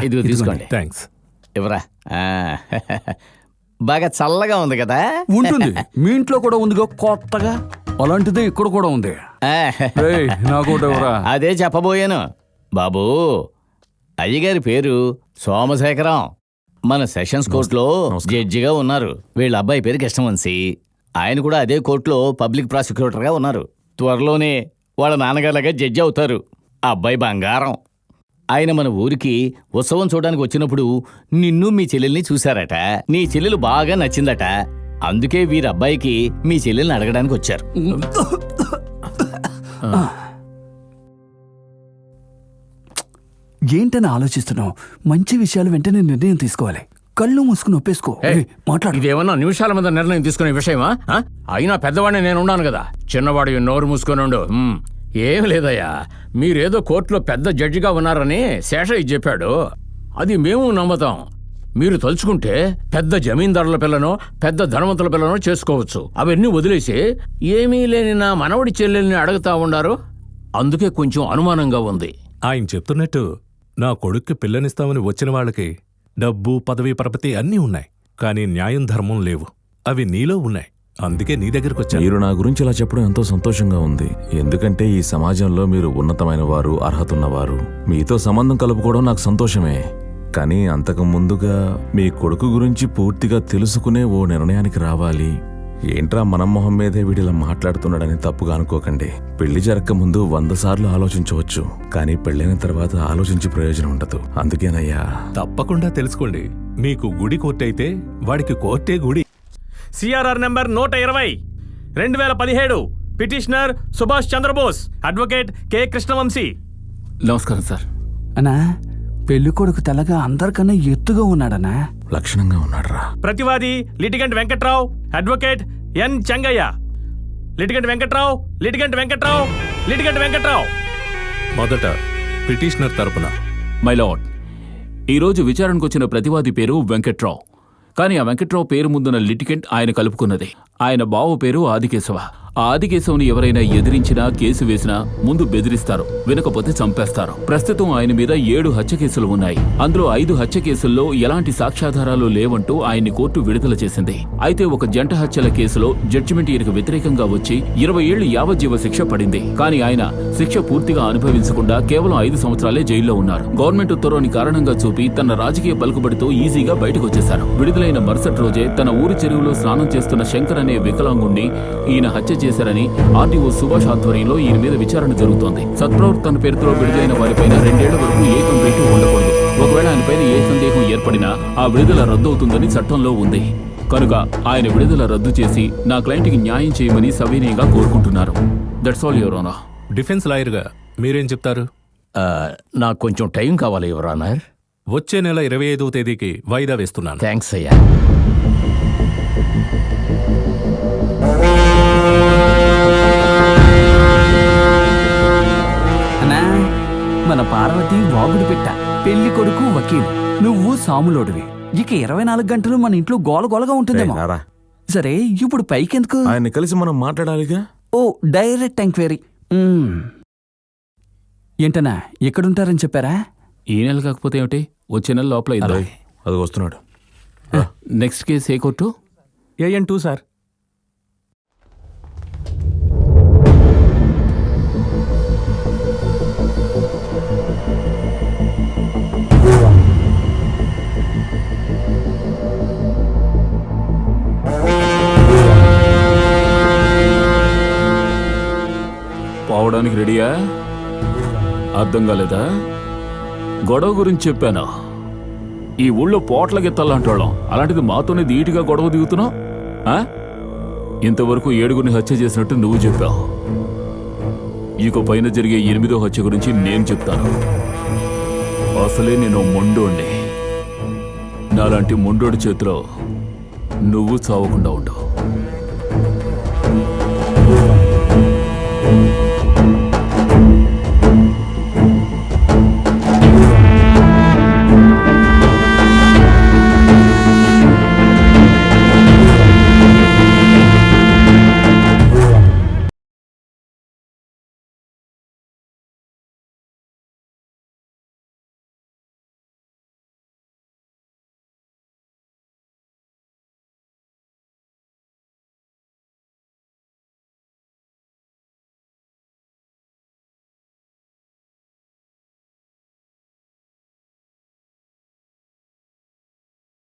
ఇదిగో తీసుకోండి. థ్యాంక్స్. ఇవరా బాగా చల్లగా ఉంది కదా. ఉంటుంది, మీ ఇంట్లో కూడా ఉందిగా కొత్తగా, అలాంటిదే ఇక్కడ కూడా ఉంది. అదే చెప్పబోయాను బాబు. అయ్యగారి పేరు సోమశేఖరం, మన సెషన్స్ కోర్టులో జడ్జిగా ఉన్నారు. వీళ్ళ అబ్బాయి పేరు కృష్ణవంశీ, ఆయన కూడా అదే కోర్టులో పబ్లిక్ ప్రాసిక్యూటర్గా ఉన్నారు. త్వరలోనే వాళ్ళ నాన్నగారులాగా జడ్జి అవుతారు. అబ్బాయి బంగారం. ఆయన మన ఊరికి ఉత్సవం చూడడానికి వచ్చినప్పుడు నిన్ను మీ చెల్లెల్ని చూశారట. నీ చెల్లెలు బాగా నచ్చిందట. అందుకే వీరబ్బాయికి మీ చెల్లెల్ని అడగడానికి వచ్చారు. ఏంటని ఆలోచిస్తున్నావు? మంచి విషయాలు వెంటనే నిర్ణయం తీసుకోవాలి. కళ్ళు మూసుకుని ఒప్పేసుకో. మాట్లాడు. ఇదేమన్నా నిమిషాల మీద నిర్ణయం తీసుకునే విషయమా? అయినా పెద్దవాడిని నేను ఉన్నాను కదా, చిన్నవాడు నోరు మూసుకొని ఉండు. ఏం లేదయ్యా, మీరేదో కోర్టులో పెద్ద జడ్జిగా ఉన్నారని శేషయ్య చెప్పాడు. అది మేము నమ్ముతాం. మీరు తలుచుకుంటే పెద్ద జమీందారుల పిల్లను, పెద్ద ధనవంతుల పిల్లను చేసుకోవచ్చు. అవన్నీ వదిలేసి ఏమీ లేని నా మనవడి చెల్లెల్ని అడుగుతా ఉన్నారు. అందుకే కొంచెం అనుమానంగా ఉంది. ఆయన చెప్తున్నట్టు నా కొడుక్కి పిల్లనిస్తామని వచ్చిన వాళ్ళకి డబ్బు, పదవి, పరపతి అన్నీ ఉన్నాయి. కానీ న్యాయం, ధర్మం లేవు. అవి నీలో ఉన్నాయి. అందుకే నీ దగ్గరకు వచ్చాను. మీరు నా గురించి ఇలా చెప్పడం ఎంతో సంతోషంగా ఉంది. ఎందుకంటే ఈ సమాజంలో మీరు ఉన్నతమైన వారు, అర్హత ఉన్నవారు. మీతో సంబంధం కలుపుకోవడం నాకు సంతోషమే. కానీ అంతకు ముందుగా మీ కొడుకు గురించి పూర్తిగా తెలుసుకునే ఓ నిర్ణయానికి రావాలి. ఏంట్రా మన మొహం మీదే వీడిలా మాట్లాడుతున్నాడని తప్పుగా అనుకోకండి. పెళ్లి జరగక ముందు 100 సార్లు ఆలోచించవచ్చు, కానీ పెళ్ళైన తర్వాత ఆలోచించి ప్రయోజనం ఉండదు. అందుకేనయ్యా. తప్పకుండా తెలుసుకోండి. మీకు గుడి కోర్టైతే వాడికి కోర్టే గుడి. CRR number 120 2017 petitioner Subhash Chandrabose, advocate K Krishnavamsi. నమస్కారం సార్. అన్నా, పెళ్లి కొడుకు తెల్లగా అందరికన్నా ఎత్తుగా ఉన్నాడనా? లక్షణంగా ఉన్నాడురా. ప్రతివాది litigant Venkatrao, advocate N Chengaiah. Litigant Venkatrao, litigant Venkatrao, litigant Venkatrao. మొదట పిటిషనర్ తరపున. మై లార్డ్, ఈరోజు విచారణకు వచ్చిన ప్రతివాది పేరు వెంకట్రావు. కానీ ఆ వెంకట్రావు పేరు ముందున్న లిటిగెంట్ ఆయన కలుపుకున్నది. ఆయన బావ పేరు ఆదికేశవ. ఆ ఆదికేశవుని ఎవరైనా ఎదిరించినా, కేసు వేసినా ముందు బెదిరిస్తారు, వినకపోతే చంపేస్తారు. ప్రస్తుతం ఆయన మీద 7 హత్య కేసులు ఉన్నాయి. అందులో 5 హత్య కేసుల్లో ఎలాంటి సాక్ష్యాధారాలు లేవంటూ ఆయన్ని కోర్టు విడుదల చేసింది. అయితే ఒక జంట హత్యల కేసులో జడ్జిమెంట్ ఈయనకు వ్యతిరేకంగా వచ్చి 20 ఏళ్లు యావజ్జీవ శిక్ష పడింది. కానీ ఆయన శిక్ష పూర్తిగా అనుభవించకుండా కేవలం 5 సంవత్సరాలే జైల్లో ఉన్నారు. గవర్నమెంట్ ఉత్తర్వుని కారణంగా చూపి తన రాజకీయ పలుకుబడితో ఈజీగా బయటకు వచ్చేశారు. విడుదలైన మరుసటి రోజే తన ఊరి చెరువులో స్నానం చేస్తున్న శంకర్ అనే వికలాంగుణ్ణి ఈయన హత్య చేశారని ఆర్డీఓ సుభాష్ ఆధ్వర్యంలో ఈయన మీద విచారణ జరుగుతోంది. సత్ప్రవర్తన పేరుతో విడుదలైన వారిపైన 2 ఏళ్ల వరకు ఏ కంప్లైంట్ ఉండకూడదు. ఒకవేళ ఆయనపైన ఏ సందేహం ఏర్పడినా ఆ విడుదల రద్దవుతుందని చట్టంలో ఉంది. కనుక ఆయన విడుదల రద్దు చేసి నా క్లయింట్కి న్యాయం చేయమని సవినయంగా కోరుకుంటున్నారు. That's all your honour. Defence లాయర్గా మీరేం చెప్తారు? నాకు కొంచెం టైం కావాలి యువర్ ఆనర్. వచ్చే నెల 25వ తేదీకి వాయిదా వేస్తున్నాను. థ్యాంక్స్ అయ్యా. మన పార్వతి వాగుడు పెట్ట, పెళ్లి కొడుకు వకీలు, నువ్వు సాములోడివి. ఇక 24 గంటలు మన ఇంట్లో గోలగోలగా ఉంటుందేమో. సరే, ఇప్పుడు పైకెందుకు? ఆయన్ని కలిసి మనం మాట్లాడాలిగా. ఓ, డైరెక్ట్ ఎంక్వైరీ. ఏంటన్నా, ఎక్కడుంటారని చెప్పారా? ఈ నెల కాకపోతే ఏమిటి, వచ్చే నెల లోపల. అది వస్తున్నాడు. Next case A court? AN 2 sir. పోవడానికి రెడీయా? అర్థం కాలేదా? గొడవ గురించి చెప్పాను. ఈ ఊళ్ళో పోట్ల గిత్తల్లాంటోళ్ళం, అలాంటిది మాతోనే ధీటుగా గొడవ దిగుతున్నావు. ఇంతవరకు 7గురిని హత్య చేసినట్టు నువ్వు చెప్పావు. ఇక పైన జరిగే 8వ హత్య గురించి నేను చెప్తాను. అసలే నేను మొండోణ్ణి. నాలాంటి మొండోడి చేతిలో నువ్వు చావకుండా ఉండవు.